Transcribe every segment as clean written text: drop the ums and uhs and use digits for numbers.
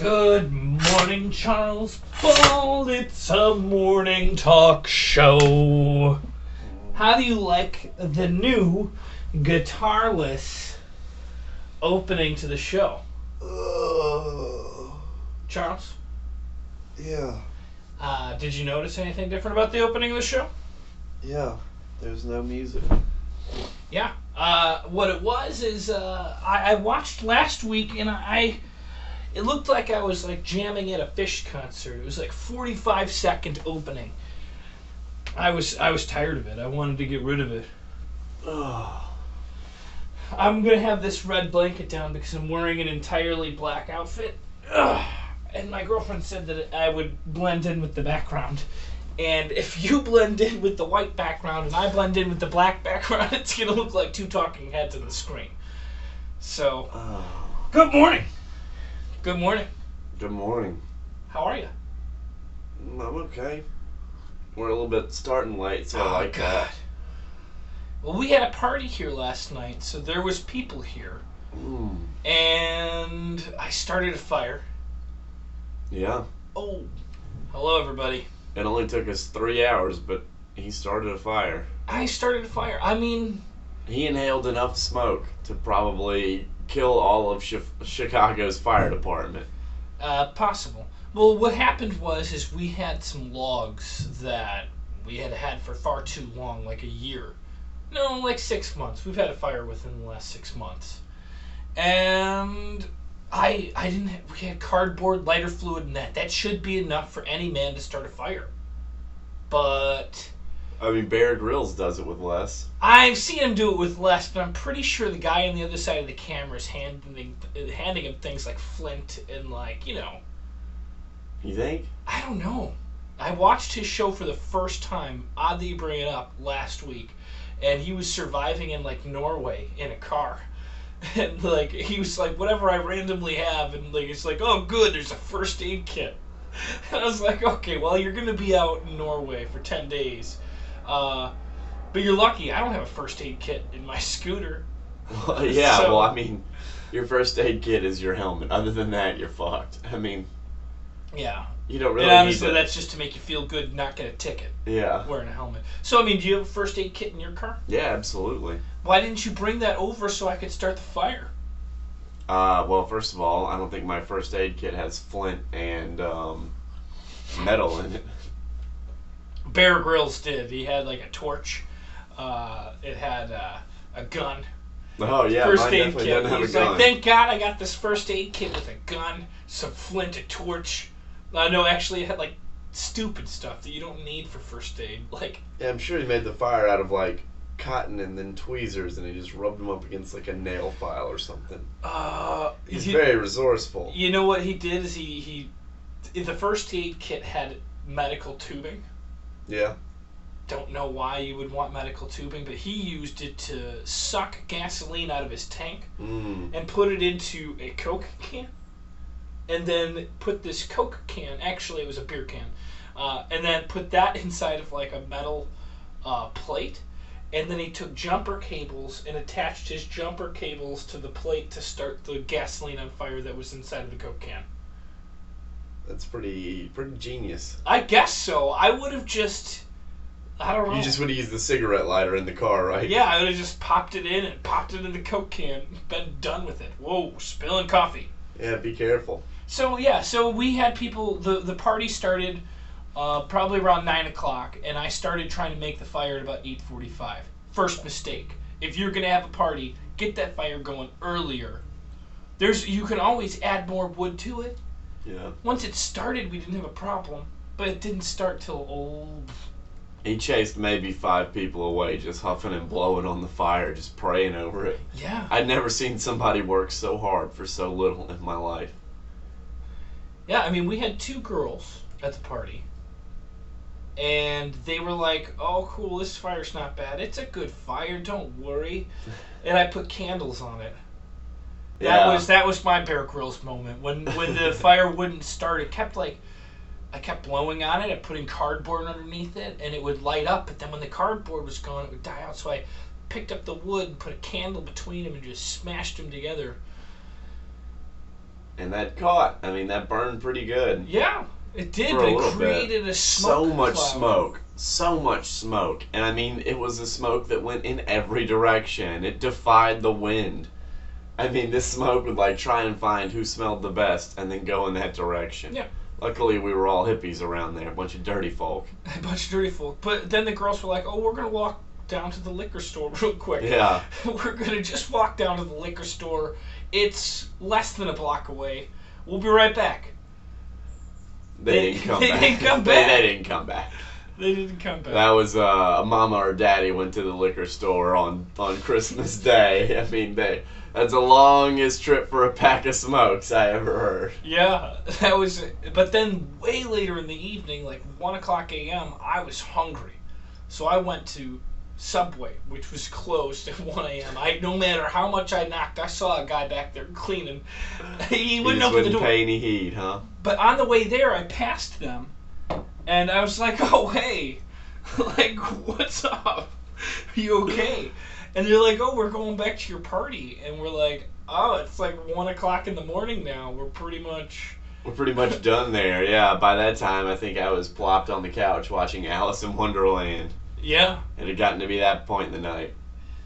Good morning, Charles Ball. It's a morning talk show. How do you like the new guitarless opening to the show? Charles? Yeah. Did you notice anything different about the opening of the show? Yeah. There's no music. Yeah. What it was is I watched last week and it looked like I was like jamming at a Fish concert. It was like 45-second opening. I was tired of it. I wanted to get rid of it. I'm gonna have this red blanket down because I'm wearing an entirely black outfit. And my girlfriend said that I would blend in with the background. And if you blend in with the white background and I blend in with the black background, it's gonna look like two talking heads on the screen. So, good morning. Good morning. Good morning. How are you? I'm okay. We're a little bit starting late, so I like that. Well, we had a party here last night, so there was people here. And I started a fire. Yeah. Oh, hello everybody. It only took us 3 hours, but he started a fire. I started a fire. I mean... He inhaled enough smoke to probably kill all of Chicago's fire department. Possible. Well, what happened is we had some logs that we had for far too long, like a year. No, like 6 months. We've had a fire within the last 6 months. And we had cardboard, lighter fluid, and that should be enough for any man to start a fire. But... I mean, Bear Grylls does it with less. I've seen him do it with less, but I'm pretty sure the guy on the other side of the camera is handing him things like flint and You think? I don't know. I watched his show for the first time, oddly you bring it up, last week, and he was surviving in Norway in a car. And he was like, whatever I randomly have, and it's like, oh good, there's a first aid kit. And I was like, okay, well you're gonna be out in Norway for 10 days. But you're lucky, I don't have a first aid kit in my scooter. Well, yeah, so, well, I mean, your first aid kit is your helmet. Other than that, you're fucked. I mean... Yeah. You don't really and honestly, need that's just to make you feel good and not get a ticket. Yeah. Wearing a helmet. So, I mean, do you have a first aid kit in your car? Yeah, absolutely. Why didn't you bring that over so I could start the fire? Well, first of all, I don't think my first aid kit has flint and metal in it. Bear Grylls did. He had a torch. It had a gun. Oh yeah, first mine aid definitely kit. doesn't have He's a gun. like, thank God I got this first aid kit with a gun, some flint, a torch. No, actually, it had stupid stuff that you don't need for first aid. Yeah, I'm sure he made the fire out of cotton and then tweezers, and he just rubbed them up against a nail file or something. He's very resourceful. You know what he did is the first aid kit had medical tubing. Yeah. Don't know why you would want medical tubing, but he used it to suck gasoline out of his tank and put it into a Coke can, and then put this Coke can, actually it was a beer can, and then put that inside of a metal plate, and then he took jumper cables and attached his jumper cables to the plate to start the gasoline on fire that was inside of the Coke can. That's pretty genius. I guess so. I would have I don't know. You just would have used the cigarette lighter in the car, right? Yeah, I would have just popped it in and popped it in the Coke can, been done with it. Whoa, spilling coffee. Yeah, be careful. So we had people, the party started probably around 9 o'clock, and I started trying to make the fire at about 8:45. First mistake. If you're going to have a party, get that fire going earlier. You can always add more wood to it. Yeah. Once it started, we didn't have a problem, but it didn't start till He chased maybe 5 people away, just huffing and blowing on the fire, just praying over it. Yeah. I'd never seen somebody work so hard for so little in my life. Yeah, I mean, we had 2 girls at the party, and they were like, oh, cool, this fire's not bad. It's a good fire, don't worry. And I put candles on it. That was my Bear Grylls moment. When the fire wouldn't start, it kept I kept blowing on it and putting cardboard underneath it, and it would light up, but then when the cardboard was gone, it would die out. So I picked up the wood and put a candle between them and just smashed them together. and that caught. I mean, that burned pretty good. Yeah, it did, but it created a smoke So much cloud. smoke. So much smoke. And I mean, it was a smoke that went in every direction. It defied the wind. I mean, this smoke would like try and find who smelled the best and then go in that direction. Yeah. Luckily, we were all hippies around there, a bunch of dirty folk. A bunch of dirty folk. But then the girls were like, oh, we're going to walk down to the liquor store real quick. Yeah. We're going to just walk down to the liquor store. It's less than a block away. We'll be right back. They didn't come back. They didn't come back. They didn't come back. They didn't come back. That was a mama or daddy went to the liquor store on Christmas Day. I mean, that's the longest trip for a pack of smokes I ever heard. Yeah, that was. But then way later in the evening, like 1 o'clock a.m., I was hungry, so I went to Subway, which was closed at 1 a.m. No matter how much I knocked, I saw a guy back there cleaning. He wouldn't open the door. Pay any heed, huh? But on the way there, I passed them, and I was like, "Oh hey, like what's up? Are you okay?" And they're like, "Oh, we're going back to your party," and we're like, "Oh, it's like 1 o'clock in the morning now. We're pretty much done there." Yeah, by that time, I think I was plopped on the couch watching Alice in Wonderland. Yeah. It had gotten to be that point in the night.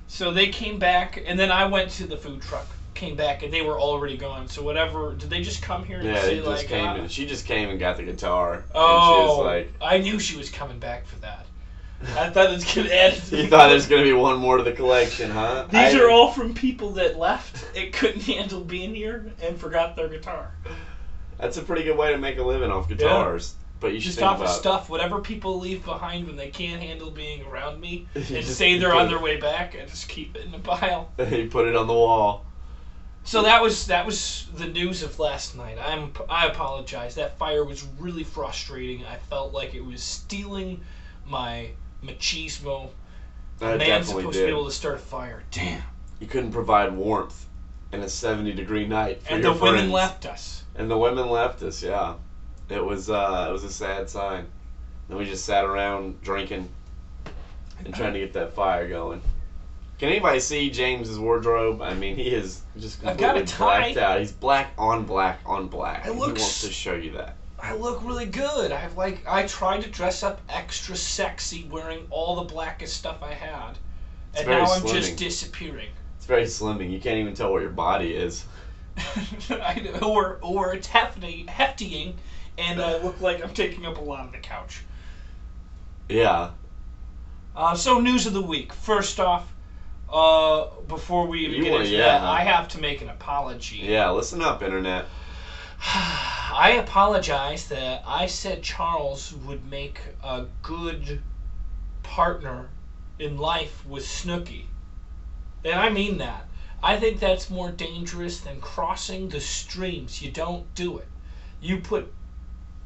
So they came back, and then I went to the food truck, came back, and they were already gone. So whatever, did they just come here and say, they just came and she just came and got the guitar. Oh, and she was like, I knew she was coming back for that. I thought it was going to add to You thought there's going to be one more to the collection, huh? These are all from people that left, it couldn't handle being here, and forgot their guitar. That's a pretty good way to make a living off guitars. Yeah. But you should just think off about of stuff, whatever people leave behind when they can't handle being around me, and just say they're on their way back, and just keep it in a pile. You put it on the wall. So that was the news of last night. I apologize. That fire was really frustrating. I felt like it was stealing my machismo. A man's supposed to be able to start a fire. Damn. You couldn't provide warmth in a 70-degree night for and your the friends. women left us. And the women left us. Yeah. It was a sad sign. Then we just sat around drinking and trying to get that fire going. Can anybody see James's wardrobe? I mean, he is just completely blacked out. He's black on black on black. He wants to show you that. I look really good. I tried to dress up extra sexy wearing all the blackest stuff I had. And now I'm just disappearing. It's very slimming. You can't even tell what your body is. I know, or it's heftying. And I look like I'm taking up a lot of the couch. Yeah. So news of the week. First off, before we even get into that, I have to make an apology. Yeah, listen up, Internet. I apologize that I said Charles would make a good partner in life with Snooki. And I mean that. I think that's more dangerous than crossing the streams. You don't do it. You put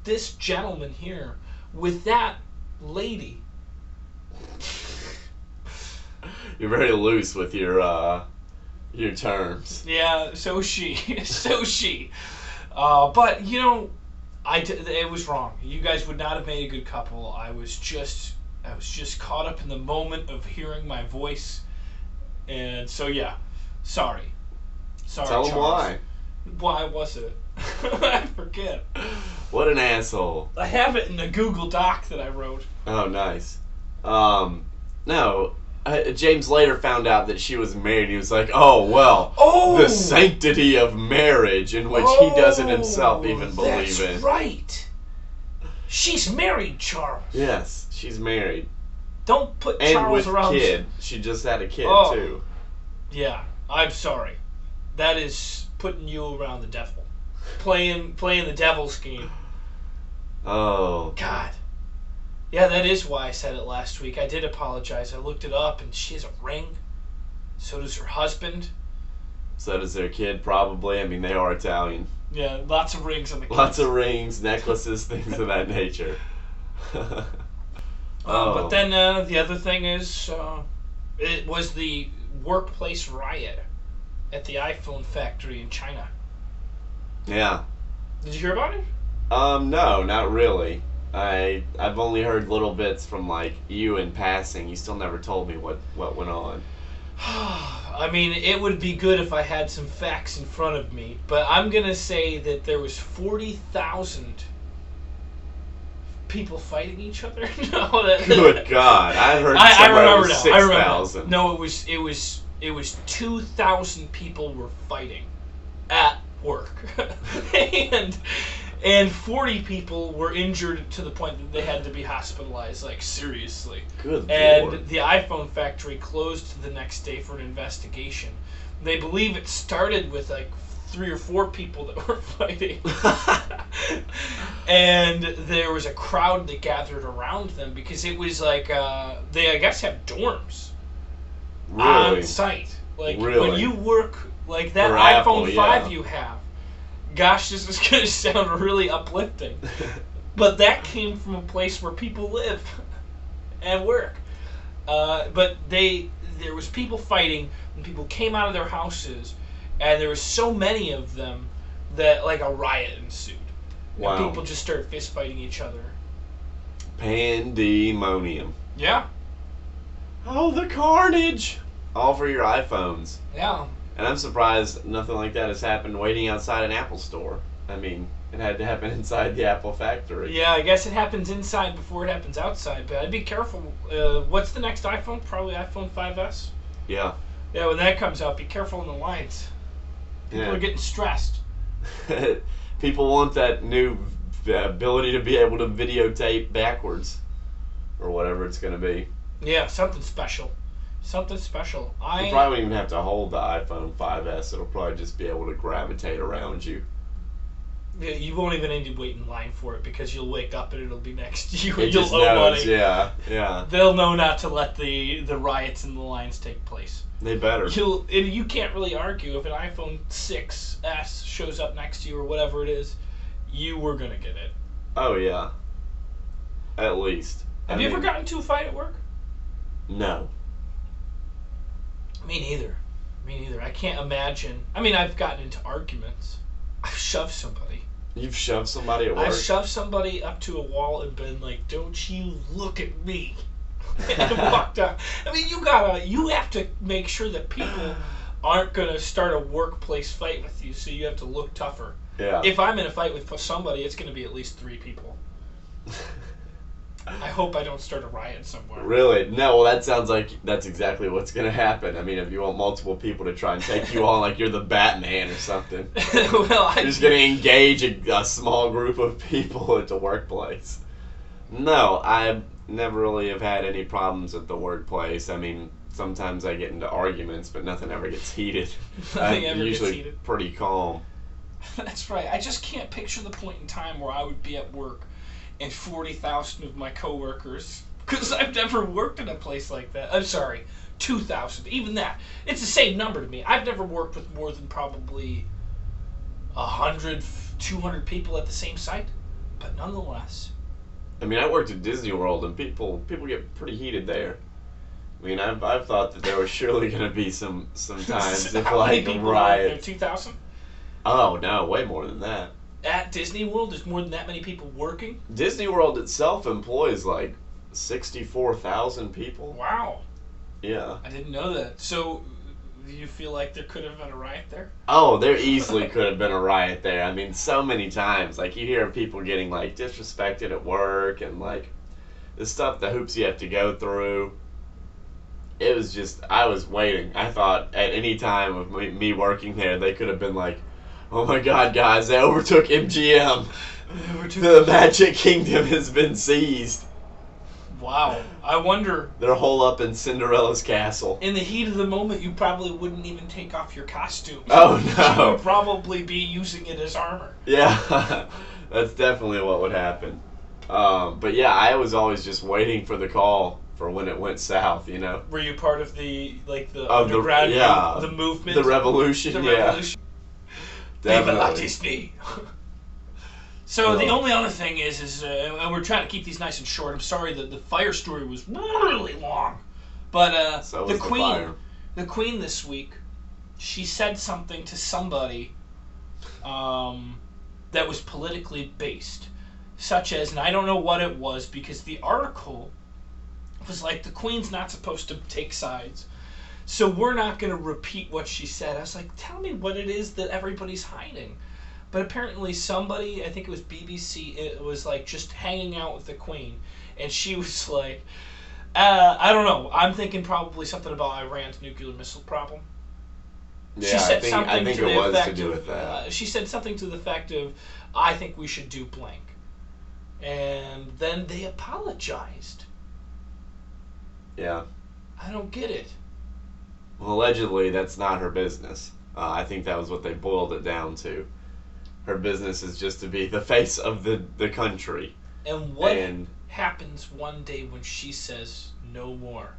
this gentleman here with that lady. You're very loose with your terms. Yeah, so she. But you know, it was wrong. You guys would not have made a good couple. I was just caught up in the moment of hearing my voice, and so yeah, sorry. Tell him why. Why was it? I forget. What an asshole. I have it in a Google Doc that I wrote. Oh, nice. No. James later found out that she was married. He was like, the sanctity of marriage, in which he doesn't himself even believe in. That's right. She's married, Charles. Yes, she's married. Don't put Charles around. And with kid. She just had a kid, too. Yeah, I'm sorry. That is putting you around the devil. Playing the devil's game. Oh. God. Yeah, that is why I said it last week. I did apologize. I looked it up, and she has a ring. So does her husband. So does their kid, probably. I mean, they are Italian. Yeah, lots of rings on the kids. Lots of rings, necklaces, things of that nature. But then the other thing is, it was the workplace riot at the iPhone factory in China. Yeah. Did you hear about it? No, not really. I've only heard little bits from, like, you in passing. You still never told me what went on. I mean, it would be good if I had some facts in front of me, but I'm gonna say that there was 40,000 people fighting each other. No, Good God, I heard I somewhere it remember was now. 6,000. No, it was 2,000 people were fighting at work, and 40 people were injured to the point that they had to be hospitalized, like seriously. Good And Lord. the iPhone factory closed the next day for an investigation. They believe it started with like 3 or 4 people that were fighting. And there was a crowd that gathered around them because it was like they, I guess, have dorms on site. Like Really? when you work like that For iPhone Apple, 5 yeah. you have. Gosh, this is going to sound really uplifting. But that came from a place where people live and work. But there was people fighting, and people came out of their houses, and there was so many of them that like a riot ensued. Wow. And people just started fist fighting each other. Pandemonium. Yeah. Oh, the carnage! All for your iPhones. Yeah. And I'm surprised nothing like that has happened waiting outside an Apple store. I mean, it had to happen inside the Apple factory. Yeah, I guess it happens inside before it happens outside, but I'd be careful. What's the next iPhone? Probably iPhone 5S? Yeah. Yeah, when that comes out, be careful in the lines. People are getting stressed. People want that new ability to be able to videotape backwards. Or whatever it's going to be. Yeah, something special. Something special. You probably won't even have to hold the iPhone 5S. It'll probably just be able to gravitate around you. Yeah, you won't even need to wait in line for it because you'll wake up and it'll be next to you It and you'll just owe knows, money. yeah. They'll know not to let the riots and the lines take place. They better. And you can't really argue if an iPhone 6S shows up next to you or whatever it is, you were going to get it. Oh, yeah. At least. Have you ever gotten into a fight at work? No. Me neither. I can't imagine. I mean, I've gotten into arguments. I've shoved somebody. You've shoved somebody at work? I've shoved somebody up to a wall and been like, "Don't you look at me," and walked out. I mean, you have to make sure that people aren't gonna start a workplace fight with you, so you have to look tougher. Yeah. If I'm in a fight with somebody, it's gonna be at least 3 people. I hope I don't start a riot somewhere. Really? No, well, that sounds like that's exactly what's going to happen. I mean, if you want multiple people to try and take you on like you're the Batman or something. Well, You're just going to engage a small group of people at the workplace. No, I never really have had any problems at the workplace. I mean, sometimes I get into arguments, but nothing ever gets heated. Nothing I'm ever gets usually heated. pretty calm. That's right. I just can't picture the point in time where I would be at work and 40,000 of my coworkers, because I've never worked in a place like that. I'm sorry, 2,000. Even that, it's the same number to me. I've never worked with more than probably 100, 200 people at the same site, but nonetheless. I mean, I worked at Disney World, and people get pretty heated there. I mean, I've thought that there was surely going to be some times if How many like people riots. 2,000? Oh no, way more than that. At Disney World, there's more than that many people working? Disney World itself employs like 64,000 people. Wow. Yeah. I didn't know that. So, do you feel like there could have been a riot there? Oh, there easily could have been a riot there. I mean, so many times. Like, you hear of people getting like disrespected at work and like the stuff, the hoops you have to go through. It was just, I was waiting. I thought at any time of me working there, they could have been like, "Oh my God, guys, they overtook MGM. The Magic Kingdom has been seized. Wow. I wonder, They're holed up in Cinderella's castle." in the heat of the moment, you probably wouldn't even take off your costume. Oh You no. would probably be using it as armor. Yeah, that's definitely what would happen. But yeah, I was always just waiting for the call for when it went south, you know? Were you part of the Of the- underground yeah, the movement? The revolution, The yeah. revolution. Viva la Definitely. Disney. So the only other thing is and we're trying to keep these nice and short. I'm sorry that the fire story was really long, but So the was queen, fire. the queen this week, she said something to somebody, that was politically based, such as, and I don't know what it was because the article was like the queen's not supposed to take sides. So we're not going to repeat what she said. I was like, tell me what it is that everybody's hiding. But apparently somebody, I think it was BBC, it was like just hanging out with the Queen. And she was like, I don't know. I'm thinking probably something about Iran's nuclear missile problem. Yeah, I think it was to do with that. She said something to the effect of, I think we should do blank. And then they apologized. Yeah. I don't get it. Well, allegedly, that's not her business. I think that was what they boiled it down to. Her business is just to be the face of the country. And what happens one day when she says no more?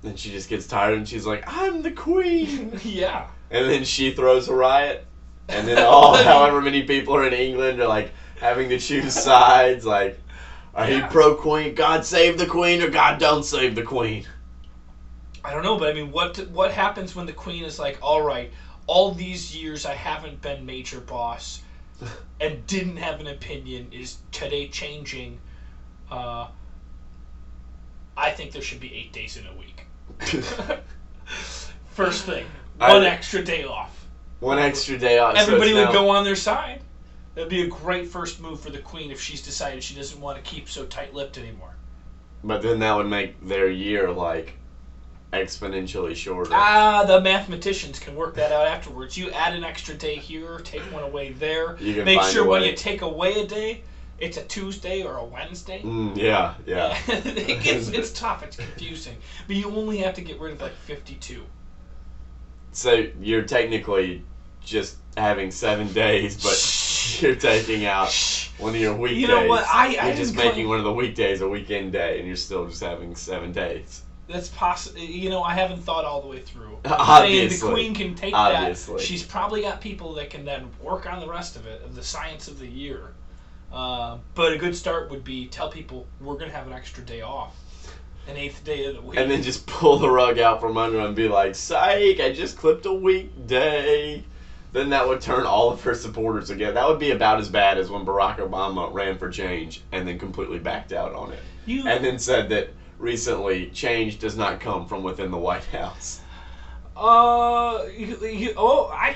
Then she just gets tired and she's like, I'm the Queen! Yeah. And then she throws a riot. And then however many people are in England are like having to choose sides. Like, are you pro-Queen? God save the Queen or God don't save the Queen? I don't know, but I mean, what happens when the Queen is like, all right, all these years I haven't been major boss and didn't have an opinion. Is today changing? I think there should be 8 days in a week. First thing, one extra day off. One extra day off. Everybody would go on their side. That'd be a great first move for the Queen if she's decided she doesn't want to keep so tight-lipped anymore. But then that would make their year like exponentially shorter. The mathematicians can work that out afterwards. You add an extra day here, take one away there. You can make find sure a way. when you take away a day, it's a Tuesday or a Wednesday. Yeah. It's tough. It's confusing. But you only have to get rid of like 52. So you're technically just having 7 days, but you're taking out one of your weekdays. You know what? You're just making one of the weekdays a weekend day, and you're still just having 7 days. That's possible. You know, I haven't thought all the way through. Obviously. The Queen can take that. She's probably got people that can then work on the rest of it, of the science of the year. But a good start would be tell people we're going to have an extra day off. An 8th day of the week. And then just pull the rug out from under and be like, psych, I just clipped a weekday. Then that would turn all of her supporters again. That would be about as bad as when Barack Obama ran for change and then completely backed out on it. And then said that recently change does not come from within the White House. I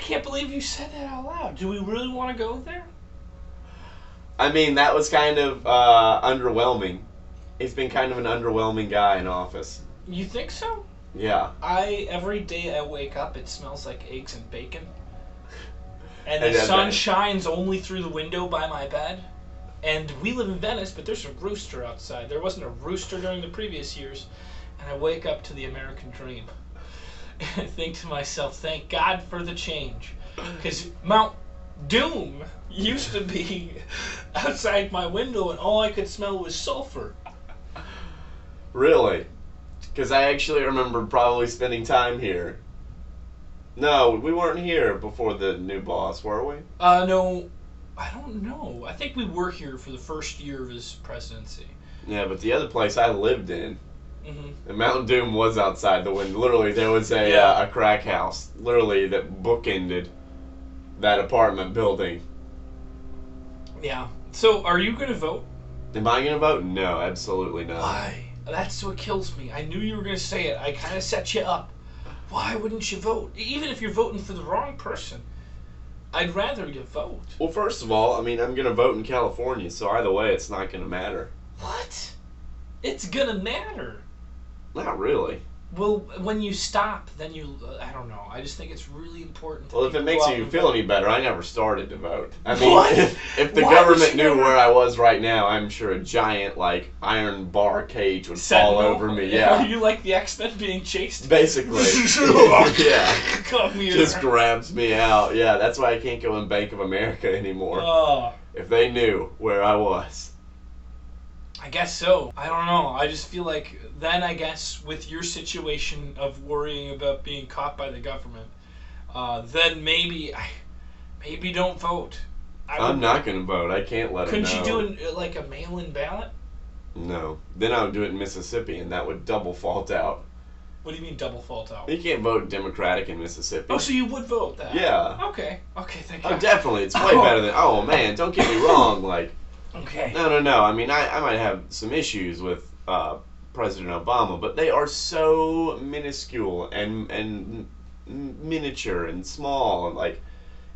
can't believe you said that out loud. Do we really want to go there? I mean, that was kind of underwhelming. He's been kind of an underwhelming guy in office. You think so? Yeah. Every day I wake up, it smells like eggs and bacon. And the sun shines only through the window by my bed. And we live in Venice, but there's a rooster outside. There wasn't a rooster during the previous years. And I wake up to the American dream. And I think to myself, thank God for the change. Because Mount Doom used to be outside my window, and all I could smell was sulfur. Really? Because I actually remember probably spending time here. No, we weren't here before the new boss, were we? No, I don't know. I think we were here for the first year of his presidency. Yeah, but the other place I lived in, the Mountain Doom was outside the window. Literally, there was a crack house, literally, that bookended that apartment building. Yeah. So, are you going to vote? Am I going to vote? No, absolutely not. Why? That's what kills me. I knew you were going to say it. I kind of set you up. Why wouldn't you vote? Even if you're voting for the wrong person, I'd rather you vote. Well, first of all, I mean, I'm going to vote in California, so either way, it's not going to matter. What? It's going to matter. Not really. Well, when you stop, then you... I don't know. I just think it's really important. Well, if it makes you feel any better, I never started to vote. I mean, what? if the government knew where I was right now, I'm sure a giant, like, iron bar cage would fall over me. Yeah. Are you like the X-Men being chased? Basically. Yeah. Come here. Just grabs me out. Yeah, that's why I can't go in Bank of America anymore. If they knew where I was. I guess so. I don't know. I just feel like then I guess with your situation of worrying about being caught by the government, then maybe don't vote. I'm not going to vote. I can't let them know. Couldn't you do like a mail-in ballot? No. Then I would do it in Mississippi, and that would double fault out. What do you mean double fault out? You can't vote Democratic in Mississippi. Oh, so you would vote that? Yeah. Okay, thank you. Oh, definitely. It's way better than... Oh, man, don't get me wrong. Like... Okay. No. I mean, I might have some issues with President Obama, but they are so minuscule and miniature and small, and like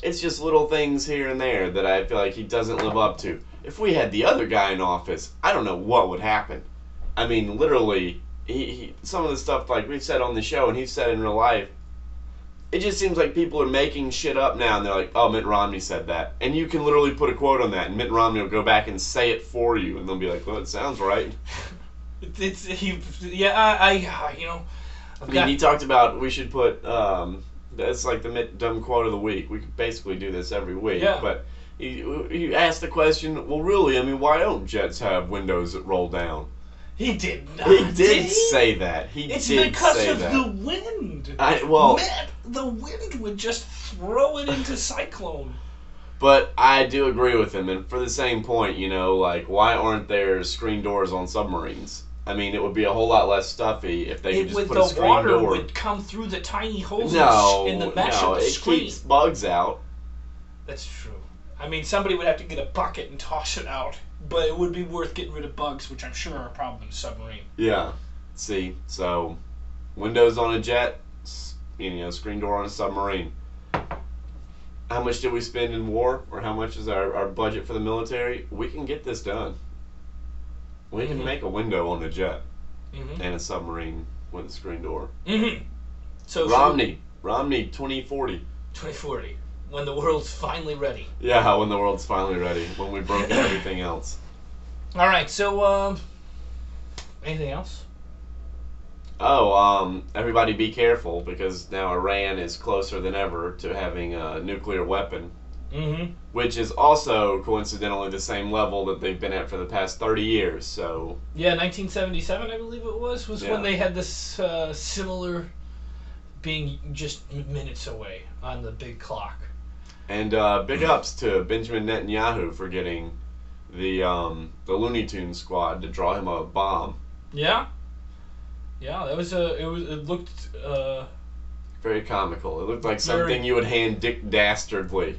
it's just little things here and there that I feel like he doesn't live up to. If we had the other guy in office, I don't know what would happen. I mean, literally, he some of the stuff like we've said on the show and he's said in real life, it just seems like people are making shit up now, and they're like, oh, Mitt Romney said that. And you can literally put a quote on that, and Mitt Romney will go back and say it for you, and they'll be like, well, it sounds right. He talked about we should put, that's like the Mitt dumb quote of the week. We could basically do this every week. Yeah. But he asked the question, well, really, I mean, why don't jets have windows that roll down? He did not. He did say that. It's because of the wind. The wind would just throw it into cyclone. But I do agree with him, and for the same point, like, why aren't there screen doors on submarines? I mean, it would be a whole lot less stuffy if they could just put a screen door. The water would come through the tiny holes in the mesh of the screen. It keeps bugs out. That's true. I mean, somebody would have to get a bucket and toss it out. But it would be worth getting rid of bugs, which I'm sure are a problem in a submarine. Yeah. See, so windows on a jet, screen door on a submarine. How much did we spend in war, or how much is our budget for the military? We can get this done. We can make a window on a jet and a submarine with a screen door. So Romney 2040. 2040. When the world's finally ready. Yeah, when the world's finally ready. When we've broken everything else. All right, so, anything else? Everybody be careful, because now Iran is closer than ever to having a nuclear weapon. Which is also, coincidentally, the same level that they've been at for the past 30 years, so... Yeah, 1977, I believe it was when they had this similar being just minutes away on the big clock. And big ups to Benjamin Netanyahu for getting the Looney Tunes squad to draw him a bomb. Yeah, it looked very comical. It looked like something you would hand Dick Dastardly.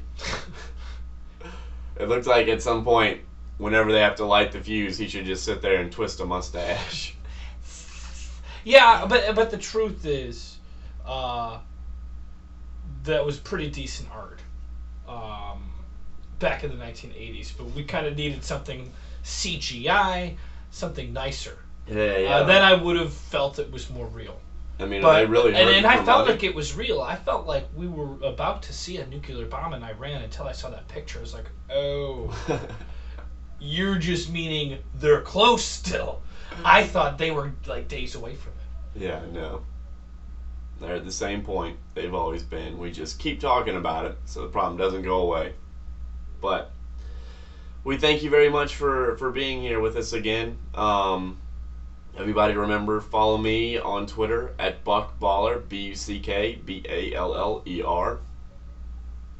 It looked like at some point, whenever they have to light the fuse, he should just sit there and twist a mustache. Yeah, but the truth is, that was pretty decent art. Back in the 1980s, but we kind of needed something CGI, something nicer. Yeah. Then I would have felt it was more real. I mean, they really and I felt like it was real. I felt like we were about to see a nuclear bomb in Iran until I saw that picture. I was like, oh, you're just meaning they're close still. I thought they were like days away from it. Yeah, no. They're at the same point they've always been. We just keep talking about it so the problem doesn't go away. But we thank you very much for being here with us again. Everybody remember, follow me on Twitter at BuckBaller, BuckBaller.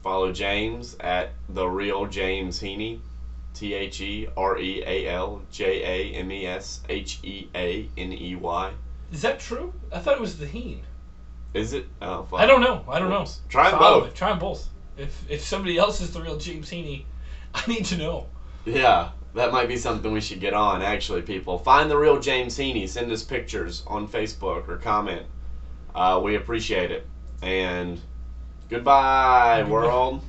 Follow James at The Real James Heaney, TheRealJamesHeaney. Is that true? I thought it was the Heen. Is it? Oh, fuck. I don't know. Try them both. Try them both. If somebody else is The Real James Heaney, I need to know. Yeah, that might be something we should get on, actually, people. Find The Real James Heaney. Send us pictures on Facebook or comment. We appreciate it. And goodbye, world.